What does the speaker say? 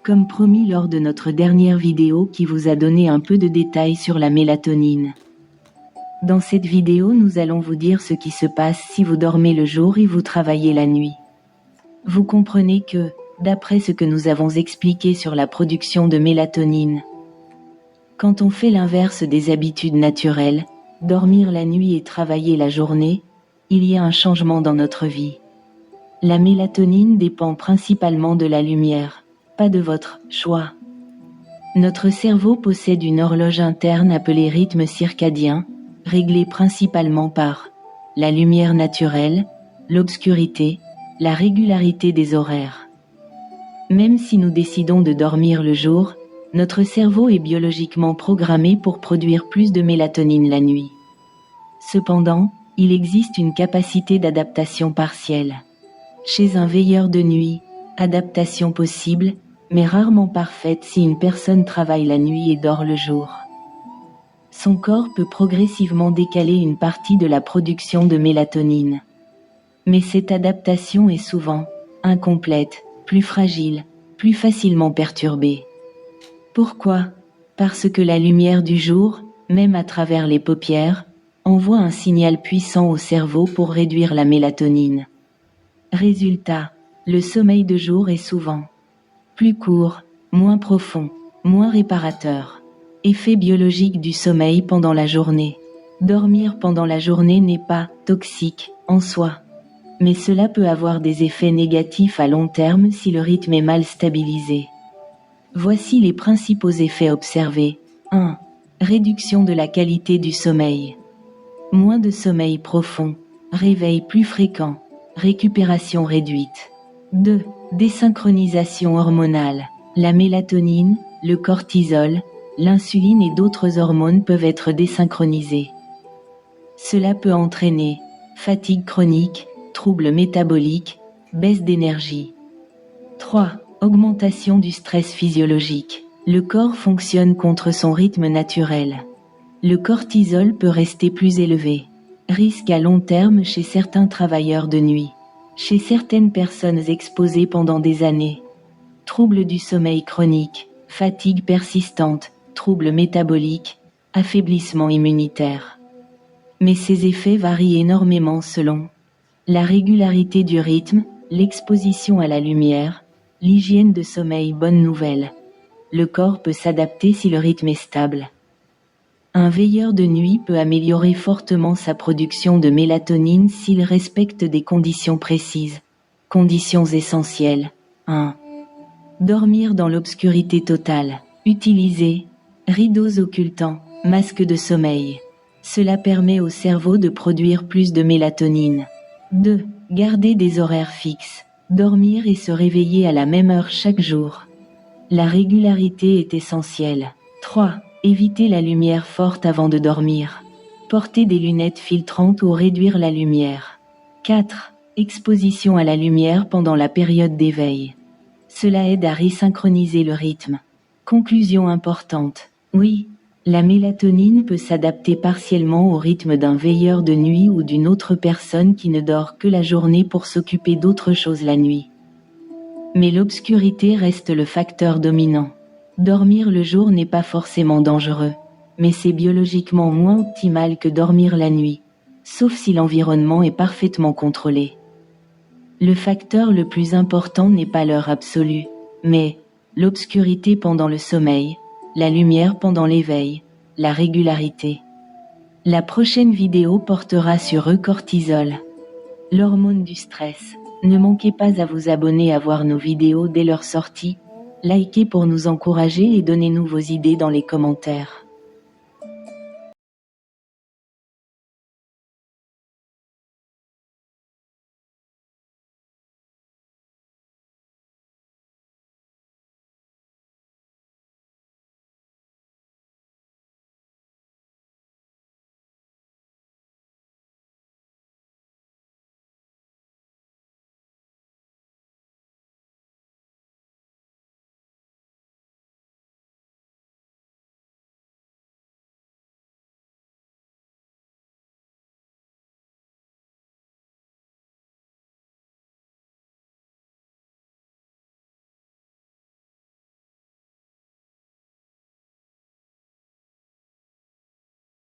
Comme promis lors de notre dernière vidéo qui vous a donné un peu de détails sur la mélatonine. Dans cette vidéo, nous allons vous dire ce qui se passe si vous dormez le jour et vous travaillez la nuit. Vous comprenez que, d'après ce que nous avons expliqué sur la production de mélatonine, quand on fait l'inverse des habitudes naturelles, dormir la nuit et travailler la journée, il y a un changement dans notre vie. La mélatonine dépend principalement de la lumière, pas de votre choix. Notre cerveau possède une horloge interne appelée rythme circadien, réglée principalement par la lumière naturelle, l'obscurité, la régularité des horaires. Même si nous décidons de dormir le jour, notre cerveau est biologiquement programmé pour produire plus de mélatonine la nuit. Cependant, il existe une capacité d'adaptation partielle. Chez un veilleur de nuit, adaptation possible, mais rarement parfaite si une personne travaille la nuit et dort le jour. Son corps peut progressivement décaler une partie de la production de mélatonine. Mais cette adaptation est souvent incomplète, plus fragile, plus facilement perturbée. Pourquoi ? Parce que la lumière du jour, même à travers les paupières, envoie un signal puissant au cerveau pour réduire la mélatonine. Résultat, le sommeil de jour est souvent plus court, moins profond, moins réparateur. Effet biologique du sommeil pendant la journée. Dormir pendant la journée n'est pas toxique en soi. Mais cela peut avoir des effets négatifs à long terme si le rythme est mal stabilisé. Voici les principaux effets observés. 1. Réduction de la qualité du sommeil. Moins de sommeil profond, réveil plus fréquent, récupération réduite. 2. Désynchronisation hormonale. La mélatonine, le cortisol, l'insuline et d'autres hormones peuvent être désynchronisées. Cela peut entraîner fatigue chronique, troubles métaboliques, baisse d'énergie. 3. Augmentation du stress physiologique. Le corps fonctionne contre son rythme naturel. Le cortisol peut rester plus élevé. Risque à long terme chez certains travailleurs de nuit. Chez certaines personnes exposées pendant des années. Troubles du sommeil chronique, fatigue persistante, troubles métaboliques, affaiblissement immunitaire. Mais ces effets varient énormément selon la régularité du rythme, l'exposition à la lumière, l'hygiène de sommeil. Bonne nouvelle. Le corps peut s'adapter si le rythme est stable. Un veilleur de nuit peut améliorer fortement sa production de mélatonine s'il respecte des conditions précises. Conditions essentielles. 1. Dormir dans l'obscurité totale. Utiliser rideaux occultants, masque de sommeil. Cela permet au cerveau de produire plus de mélatonine. 2. Garder des horaires fixes. Dormir et se réveiller à la même heure chaque jour. La régularité est essentielle. 3. Éviter la lumière forte avant de dormir. Porter des lunettes filtrantes ou réduire la lumière. 4. Exposition à la lumière pendant la période d'éveil. Cela aide à resynchroniser le rythme. Conclusion importante. Oui, la mélatonine peut s'adapter partiellement au rythme d'un veilleur de nuit ou d'une autre personne qui ne dort que la journée pour s'occuper d'autre chose la nuit. Mais l'obscurité reste le facteur dominant. Dormir le jour n'est pas forcément dangereux, mais c'est biologiquement moins optimal que dormir la nuit, sauf si l'environnement est parfaitement contrôlé. Le facteur le plus important n'est pas l'heure absolue, mais l'obscurité pendant le sommeil, la lumière pendant l'éveil, la régularité. La prochaine vidéo portera sur le cortisol, l'hormone du stress. Ne manquez pas à vous abonner à voir nos vidéos dès leur sortie. Likez pour nous encourager et donnez-nous vos idées dans les commentaires.